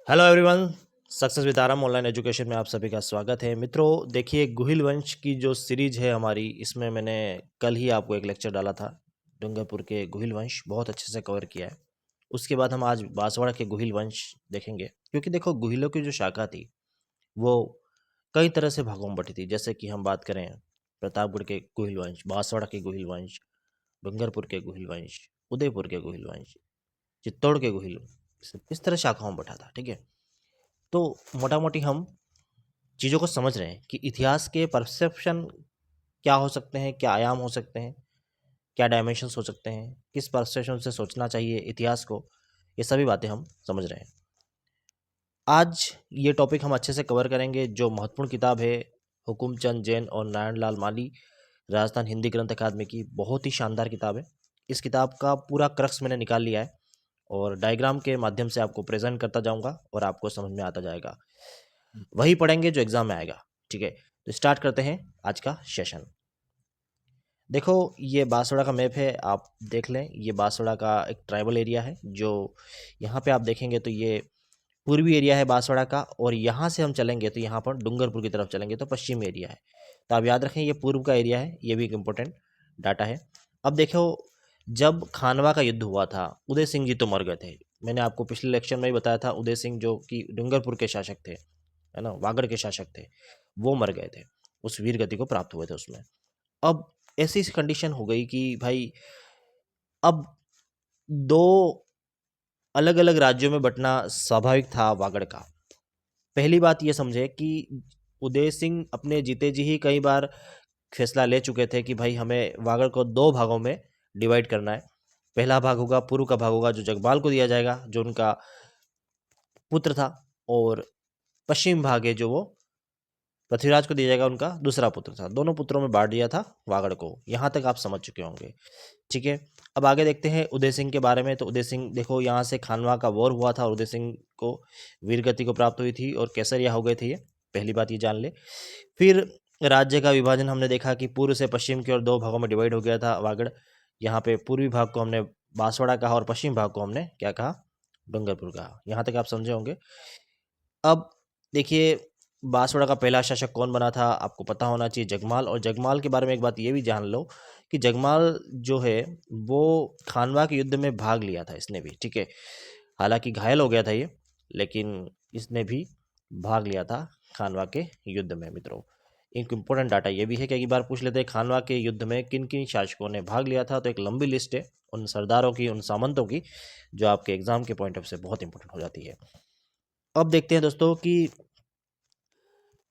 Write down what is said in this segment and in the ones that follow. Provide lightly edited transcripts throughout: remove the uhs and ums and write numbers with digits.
Hello everyone. Success with आराम online education में आप सभी का स्वागत है। मित्रों देखिए, गुहिल वंश की जो सीरीज है हमारी, इसमें मैंने कल ही आपको एक लेक्चर डाला था। डूंगरपुर के गुहिल वंश बहुत अच्छे से कवर किया है। उसके बाद हम आज बांसवाड़ा के गुहिल वंश देखेंगे, क्योंकि देखो गुहिलों की जो शाखा थी वो कई तरह से भागों में बटी थी। जैसे कि हम बात करें प्रतापगढ़ के गुहिल वंश, बांसवाड़ा के गुहिल वंश, डूंगरपुर के गुहिल वंश, उदयपुर के गुहिल वंश, चित्तौड़ के गुहिल वंश, इस तरह शाखाओं में बटा था। ठीक है, तो मोटा मोटी हम चीज़ों को समझ रहे हैं कि इतिहास के परसेप्शन क्या हो सकते हैं, क्या आयाम हो सकते हैं, क्या डायमेंशंस हो सकते हैं, किस परसेप्शन से सोचना चाहिए इतिहास को, ये सभी बातें हम समझ रहे हैं। आज ये टॉपिक हम अच्छे से कवर करेंगे। जो महत्वपूर्ण किताब है हुकुमचंद जैन और नारायण लाल माली, राजस्थान हिंदी ग्रंथ अकादमी की, बहुत ही शानदार किताब है। इस किताब का पूरा क्रक्स मैंने निकाल लिया है और डायग्राम के माध्यम से आपको प्रेजेंट करता जाऊंगा और आपको समझ में आता जाएगा। वही पढ़ेंगे जो एग्जाम में आएगा। ठीक है, तो स्टार्ट करते हैं आज का सेशन। देखो, ये बांसवाड़ा का मैप है, आप देख लें। ये बांसवाड़ा का एक ट्राइबल एरिया है। जो यहाँ पे आप देखेंगे तो ये पूर्वी एरिया है बांसवाड़ा का, और यहाँ से हम चलेंगे तो यहाँ पर डूंगरपुर की तरफ चलेंगे तो पश्चिमी एरिया है। तो आप याद रखें, ये पूर्व का एरिया है। ये भी एक इम्पोर्टेंट डाटा है। अब देखो, जब खानवा का युद्ध हुआ था, उदय सिंह जी तो मर गए थे। मैंने आपको पिछले लेक्चर में ही बताया था, उदय सिंह जो कि डूंगरपुर के शासक थे, है ना, वागड़ के शासक थे, वो मर गए थे। उस वीर गति को प्राप्त हुए थे उसमें। अब ऐसी कंडीशन हो गई कि भाई अब दो अलग अलग राज्यों में बंटना स्वाभाविक था वागड़ का। पहली बात ये समझे कि उदय सिंह अपने जीते जी ही कई बार फैसला ले चुके थे कि भाई हमें वागड़ को दो भागों में डिवाइड करना है। पहला भाग होगा, पूर्व का भाग होगा, जो जगपाल को दिया जाएगा, जो उनका पुत्र था, और पश्चिम भाग है जो वो पृथ्वीराज को दिया जाएगा, उनका दूसरा पुत्र था। दोनों पुत्रों में बांट दिया था वागड़ को। यहाँ तक आप समझ चुके होंगे। ठीक है, अब आगे देखते हैं उदय सिंह के बारे में। तो उदय सिंह, देखो, यहाँ से खानवा का वॉर हुआ था और उदय सिंह को वीरगति को प्राप्त हुई थी और केसरिया हो गए थे। ये पहली बात, ये जान ले। फिर राज्य का विभाजन हमने देखा कि पूर्व से पश्चिम की ओर दो भागों में डिवाइड हो गया था वागड़। यहाँ पे पूर्वी भाग को हमने बांसवाड़ा कहा और पश्चिम भाग को हमने क्या कहा, डूंगरपुर कहा। यहाँ तक आप समझे होंगे। अब देखिए, बांसवाड़ा का पहला शासक कौन बना था, आपको पता होना चाहिए, जगमाल। और जगमाल के बारे में एक बात ये भी जान लो कि जगमाल जो है वो खानवा के युद्ध में भाग लिया था इसने भी। ठीक है, हालांकि घायल हो गया था ये, लेकिन इसने भी भाग लिया था खानवा के युद्ध में। मित्रों, एक इम्पोर्टेंट डाटा ये भी है कि एक बार पूछ लेते हैं खानवा के युद्ध में किन किन शासकों ने भाग लिया था, तो एक लंबी लिस्ट है उन सरदारों की, उन सामंतों की, जो आपके एग्जाम के पॉइंट ऑफ से बहुत इंपॉर्टेंट हो जाती है। अब देखते हैं दोस्तों कि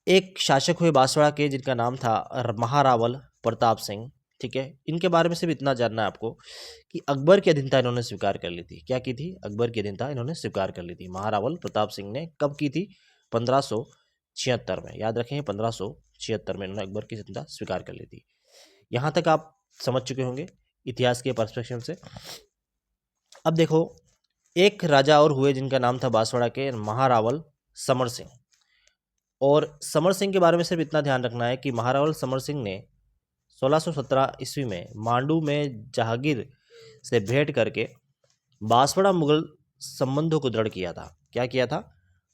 एक शासक हुए बांसवाड़ा के जिनका नाम था महारावल प्रताप सिंह। ठीक है, इनके बारे में सिर्फ इतना जानना है आपको कि अकबर की अधीनता इन्होंने स्वीकार कर ली थी। क्या की थी? अकबर की अधीनता इन्होंने स्वीकार कर ली थी। महारावल प्रताप सिंह ने कब की थी? 1576 में। याद रखें, 1576 में इन्होंने अकबर की अधीनता स्वीकार कर ली थी। यहाँ तक आप समझ चुके होंगे इतिहास के पर्सपेक्टिव से। अब देखो, एक राजा और हुए जिनका नाम था बांसवाड़ा के महारावल समर सिंह। और समर सिंह के बारे में सिर्फ इतना ध्यान रखना है कि महारावल समर सिंह ने 1617 ईस्वी में मांडू में जहांगीर से भेंट करके बांसवाड़ा मुगल संबंधों को दृढ़ किया था। क्या किया था?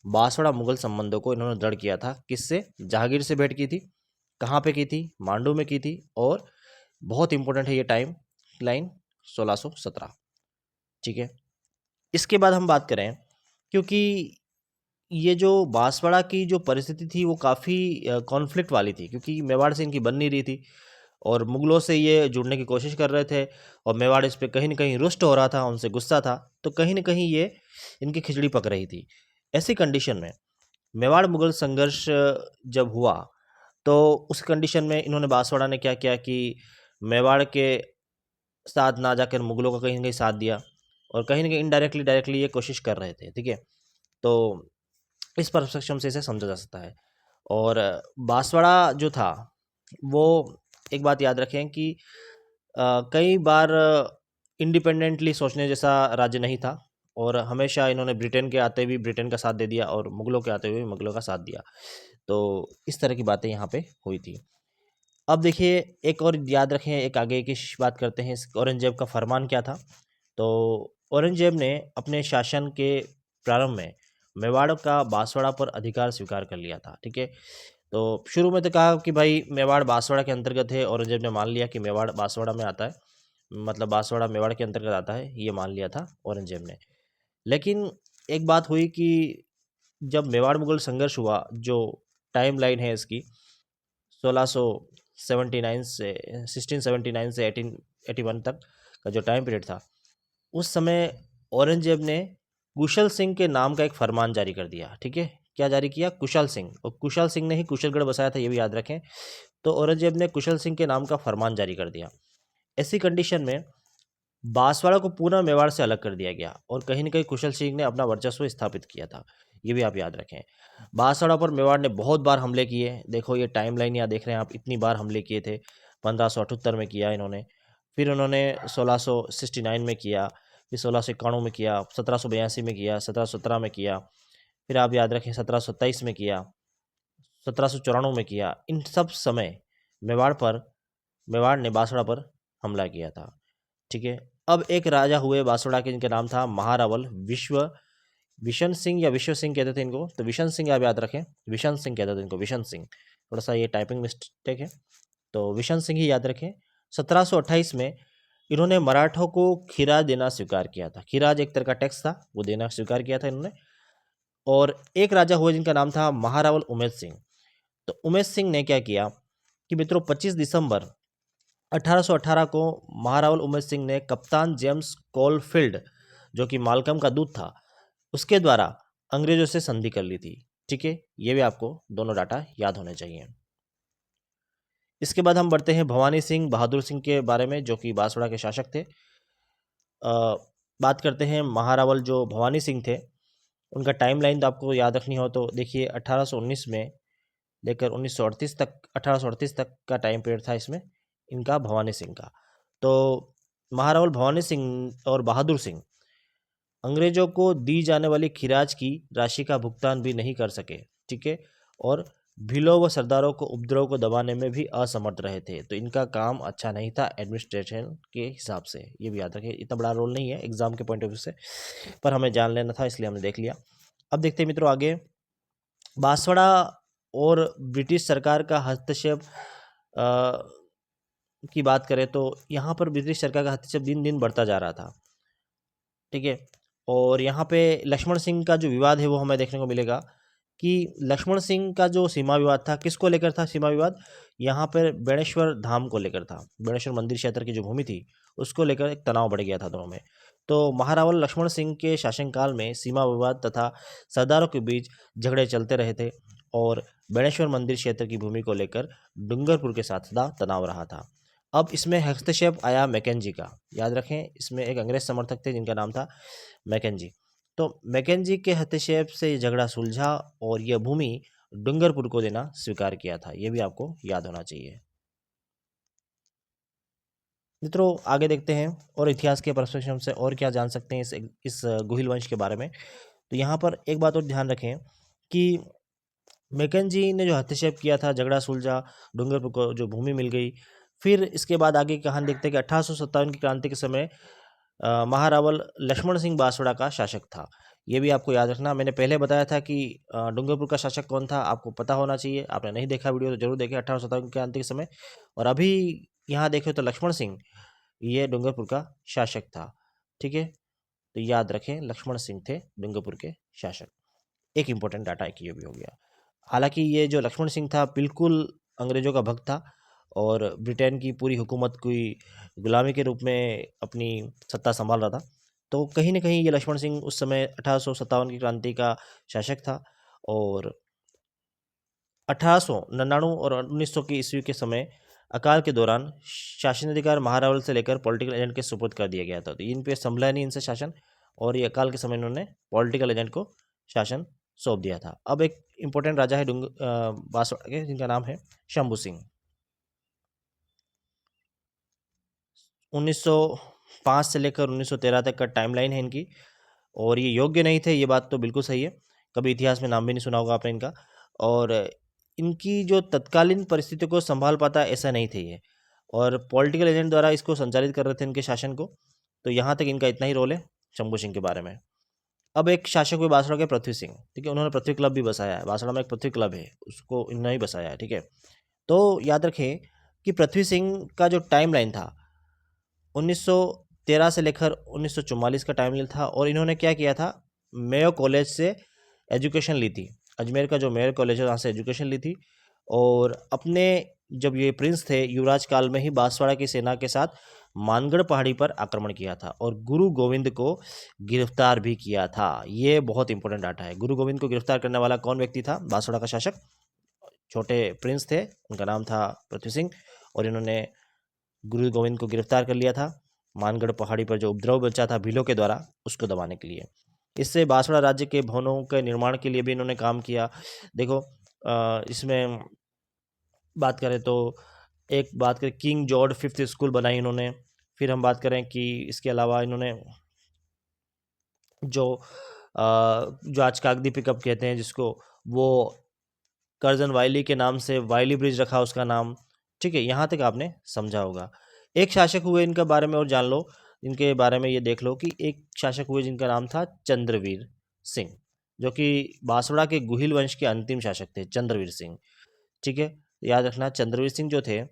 बांसवाड़ा मुगल संबंधों को इन्होंने दृढ़ किया था। किससे? जहांगीर से भेंट की थी। कहाँ पे की थी? मांडू में की थी। और बहुत इंपॉर्टेंट है ये टाइम लाइन, 1617। ठीक है, इसके बाद हम बात करें, क्योंकि ये जो बांसवाड़ा की जो परिस्थिति थी वो काफ़ी कॉन्फ्लिक्ट वाली थी, क्योंकि मेवाड़ से इनकी बन नहीं रही थी और मुगलों से ये जुड़ने की कोशिश कर रहे थे, और मेवाड़ इस पे कहीं न कहीं रुष्ट हो रहा था, उनसे गुस्सा था। तो कहीं न कहीं ये इनकी खिचड़ी पक रही थी। ऐसी कंडीशन में मेवाड़ मुगल संघर्ष जब हुआ, तो उस कंडीशन में इन्होंने, बांसवाड़ा ने क्या किया कि मेवाड़ के साथ ना जाकर मुगलों का कहीं न कहीं साथ दिया, और कहीं न कहीं इनडायरेक्टली डायरेक्टली ये कोशिश कर रहे थे। ठीक है, तो इस परसेप्शन से इसे समझा जा सकता है। और बांसवाड़ा जो था वो, एक बात याद रखें कि कई बार इंडिपेंडेंटली सोचने जैसा राज्य नहीं था, और हमेशा इन्होंने ब्रिटेन के आते हुए ब्रिटेन का साथ दे दिया और मुगलों के आते हुए मुगलों का साथ दिया। तो इस तरह की बातें यहाँ पे हुई थी। अब देखिए, एक और याद रखें, एक आगे की बात करते हैं, औरंगजेब का फरमान क्या था। तो औरंगजेब ने अपने शासन के प्रारंभ में मेवाड़ का बांसवाड़ा पर अधिकार स्वीकार कर लिया था। ठीक है, तो शुरू में तो कहा कि भाई मेवाड़ बांसवाड़ा के अंतर्गत है, औरंगजेब ने मान लिया कि मेवाड़ बांसवाड़ा में आता है, मतलब बांसवाड़ा मेवाड़ के अंतर्गत आता है, ये मान लिया था औरंगजेब ने। लेकिन एक बात हुई कि जब मेवाड़ मुगल संघर्ष हुआ, जो टाइम लाइन है इसकी 1679 से 1679 से 1881 तक का जो टाइम पीरियड था, उस समय औरंगजेब ने कुशल सिंह के नाम का एक फरमान जारी कर दिया। ठीक है, क्या जारी किया? कुशल सिंह, और कुशल सिंह ने ही कुशलगढ़ बसाया था, ये भी याद रखें। तो औरंगजेब ने कुशल सिंह के नाम का फरमान जारी कर दिया। ऐसी कंडीशन में बांसवाड़ा को पूरा मेवाड़ से अलग कर दिया गया और कहीं न कहीं कुशल सिंह ने अपना वर्चस्व स्थापित किया था, ये भी आप याद रखें। बांसवाड़ा पर मेवाड़ ने बहुत बार हमले किए। देखो ये टाइम लाइन यहाँ देख रहे हैं आप, इतनी बार हमले किए थे। 1578 में किया इन्होंने, फिर उन्होंने 1669 में किया, फिर 1691 में किया, 1782 में किया, 1717 में किया, फिर आप याद रखें 1727 में किया, 1794 में किया। इन सब समय मेवाड़ ने बांसवाड़ा पर हमला किया था। ठीक है, अब एक राजा हुए बांसवाड़ा के, जिनका नाम था महारावल विशन सिंह या विश्व सिंह कहते थे इनको, तो विशन सिंह आप याद रखें, विशन सिंह कहते थे इनको, विशन सिंह। थोड़ा सा ये टाइपिंग मिस्टेक है, तो विशन सिंह ही याद रखें। 1728 में इन्होंने मराठों को खिराज देना स्वीकार किया था। खिराज एक तरह का टैक्स था, वो देना स्वीकार किया था इन्होंने। और एक राजा हुए जिनका नाम था महारावल उमेश सिंह। तो उमेश सिंह ने क्या किया कि मित्रों 25 दिसंबर 1818 को महारावल उमेश सिंह ने कप्तान जेम्स कोलफील्ड, जो कि मालकम का दूत था, उसके द्वारा अंग्रेजों से संधि कर ली थी। ठीक है, ये भी आपको दोनों डाटा याद होने चाहिए। इसके बाद हम बढ़ते हैं भवानी सिंह बहादुर सिंह के बारे में, जो कि बांसवाड़ा के शासक थे। बात करते हैं महारावल जो भवानी सिंह थे, उनका टाइम लाइन तो आपको याद रखनी हो तो देखिए 1819 में लेकर 1938 तक, 1838 तक का टाइम पीरियड था इसमें इनका, भवानी सिंह का। तो महारावल भवानी सिंह और बहादुर सिंह अंग्रेजों को दी जाने वाली खिराज की राशि का भुगतान भी नहीं कर सके। ठीक है, और भीलों व सरदारों को उपद्रव को दबाने में भी असमर्थ रहे थे। तो इनका काम अच्छा नहीं था एडमिनिस्ट्रेशन के हिसाब से, ये भी याद रखें। इतना बड़ा रोल नहीं है एग्जाम के पॉइंट ऑफ व्यू से, पर हमें जान लेना था इसलिए हमने देख लिया। अब देखते हैं मित्रों आगे, बांसवाड़ा और ब्रिटिश सरकार का हस्तक्षेप की बात करें तो यहाँ पर ब्रिटिश सरकार का हस्तक्षेप दिन दिन बढ़ता जा रहा था। ठीक है, और यहाँ पे लक्ष्मण सिंह का जो विवाद है वो हमें देखने को मिलेगा कि लक्ष्मण सिंह का जो सीमा विवाद था, किसको लेकर था सीमा विवाद? यहाँ पर बेणेश्वर धाम को लेकर था। बेणेश्वर मंदिर क्षेत्र की जो भूमि थी उसको लेकर एक तनाव बढ़ गया था दोनों में। तो महारावल लक्ष्मण सिंह के शासनकाल में सीमा विवाद तथा सरदारों के बीच झगड़े चलते रहे थे और बेणेश्वर मंदिर क्षेत्र की भूमि को लेकर डूंगरपुर के साथ सदा तनाव रहा था। अब इसमें हस्तक्षेप आया मैकेंजी का, याद रखें इसमें एक अंग्रेज समर्थक थे जिनका नाम था मैकेंजी। तो मैकेंजी के हस्तक्षेप से ये झगड़ा सुलझा और यह भूमि डूंगरपुर को देना स्वीकार किया था, ये भी आपको याद होना चाहिए। मित्रों आगे देखते हैं और इतिहास के पर्सपेक्टिव से और क्या जान सकते हैं इस गुहिल वंश के बारे में। तो यहाँ पर एक बात और ध्यान रखें कि मैकेंजी ने जो हस्तक्षेप किया था, झगड़ा सुलझा, डूंगरपुर को जो भूमि मिल गई। फिर इसके बाद आगे की कहानी देखते हैं कि 1857 की क्रांति के समय महारावल लक्ष्मण सिंह बांसवाड़ा का शासक था। ये भी आपको याद रखना। मैंने पहले बताया था कि डूंगरपुर का शासक कौन था, आपको पता होना चाहिए। आपने नहीं देखा वीडियो तो जरूर देखें, 1857 की क्रांति के समय। और अभी यहाँ देखें तो लक्ष्मण सिंह ये डूंगरपुर का शासक था। ठीक है, तो याद रखें लक्ष्मण सिंह थे डूंगरपुर के शासक। एक इंपॉर्टेंट डाटा एक ये भी हो गया। हालांकि ये जो लक्ष्मण सिंह था बिल्कुल अंग्रेजों का भक्त था और ब्रिटेन की पूरी हुकूमत की गुलामी के रूप में अपनी सत्ता संभाल रहा था। तो कहीं ना कहीं ये लक्ष्मण सिंह उस समय 1857 की क्रांति का शासक था और 1899 और 1900 की ईस्वी के समय अकाल के दौरान शासनाधिकार महारावल से लेकर पॉलिटिकल एजेंट के सुपुर्द कर दिया गया था। तो इन पे संभला नहीं इनसे शासन, और ये अकाल के समय इन्होंने पॉलिटिकल एजेंट को शासन सौंप दिया था। अब एक इम्पोर्टेंट राजा है बांसवाड़ा के, जिनका नाम है शंभू सिंह। 1905 से लेकर 1913 तक का टाइमलाइन है इनकी, और ये योग्य नहीं थे, ये बात तो बिल्कुल सही है। कभी इतिहास में नाम भी नहीं सुना होगा आपने इनका। और इनकी जो तत्कालीन परिस्थिति को संभाल पाता ऐसा नहीं थे ये, और पॉलिटिकल एजेंट द्वारा इसको संचालित कर रहे थे इनके शासन को। तो यहाँ तक इनका इतना ही रोल है शंभू सिंह के बारे में। अब एक शासक हुए बांसवाड़ा के पृथ्वी सिंह, ठीक है, उन्होंने पृथ्वी क्लब भी बसाया है, बांसवाड़ा में एक पृथ्वी क्लब है, उसको इन्होंने ही बसाया है, ठीक है। तो याद रखें कि पृथ्वी सिंह का जो टाइमलाइन था 1913 से लेकर 1944 का टाइमलाइन था, और इन्होंने क्या किया था, मेयो कॉलेज से एजुकेशन ली थी, अजमेर का जो मेयो कॉलेज है वहाँ से एजुकेशन ली थी, और अपने जब ये प्रिंस थे युवराज काल में ही बांसवाड़ा की सेना के साथ मानगढ़ पहाड़ी पर आक्रमण किया था और गुरु गोविंद को गिरफ्तार भी किया था। ये बहुत इंपॉर्टेंट डाटा है। गुरु गोविंद को गिरफ्तार करने वाला कौन व्यक्ति था? बांसवाड़ा का शासक, छोटे प्रिंस थे, उनका नाम था पृथ्वी सिंह, और इन्होंने गुरु गोविंद को गिरफ्तार कर लिया था मानगढ़ पहाड़ी पर जो उपद्रव बचा था भीलों के द्वारा, उसको दबाने के लिए। इससे बांसवाड़ा राज्य के भवनों के निर्माण के लिए भी इन्होंने काम किया। देखो इसमें बात करें तो एक बात करें किंग जॉर्ज फिफ्थ स्कूल बनाई इन्होंने। फिर हम बात करें कि इसके अलावा इन्होंने जो आज कागदी पिकअप कहते हैं जिसको, वो कर्जन वाइली के नाम से वाइली ब्रिज रखा उसका नाम, ठीक है। यहाँ तक आपने समझा होगा। एक शासक हुए इनके बारे में और जान लो, इनके बारे में ये देख लो कि एक शासक हुए जिनका नाम था चंद्रवीर सिंह, जो कि बांसवाड़ा के गुहिल वंश के अंतिम शासक थे, चंद्रवीर सिंह, ठीक है। याद रखना, चंद्रवीर सिंह जो थे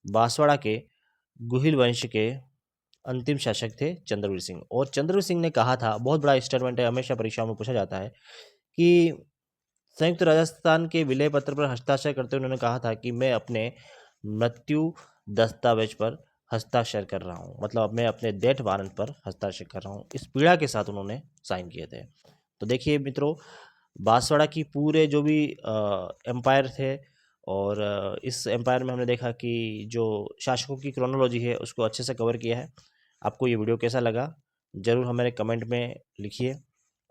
बांसवाड़ा के गुहिल वंश के अंतिम शासक थे चंद्रवीर सिंह। और चंद्रवीर सिंह ने कहा था, बहुत बड़ा स्टेटमेंट है, हमेशा परीक्षाओं में पूछा जाता है, कि संयुक्त राजस्थान के विलय पत्र पर हस्ताक्षर करते हुए उन्होंने कहा था कि मैं अपने मृत्यु दस्तावेज पर हस्ताक्षर कर रहा हूँ, मतलब मैं अपने डेथ वारंट पर हस्ताक्षर कर रहा हूँ, इस पीड़ा के साथ उन्होंने साइन किए थे। तो देखिए मित्रों, बांसवाड़ा की पूरे जो भी एम्पायर थे, और इस एम्पायर में हमने देखा कि जो शासकों की क्रोनोलॉजी है उसको अच्छे से कवर किया है। आपको ये वीडियो कैसा लगा ज़रूर हमें कमेंट में लिखिए,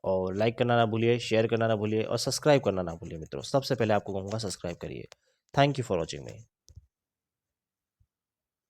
और लाइक करना ना भूलिए, शेयर करना ना भूलिए, और सब्सक्राइब करना ना भूलिए मित्रों। सबसे पहले आपको कहूँगा सब्सक्राइब करिए। Thank you for watching me.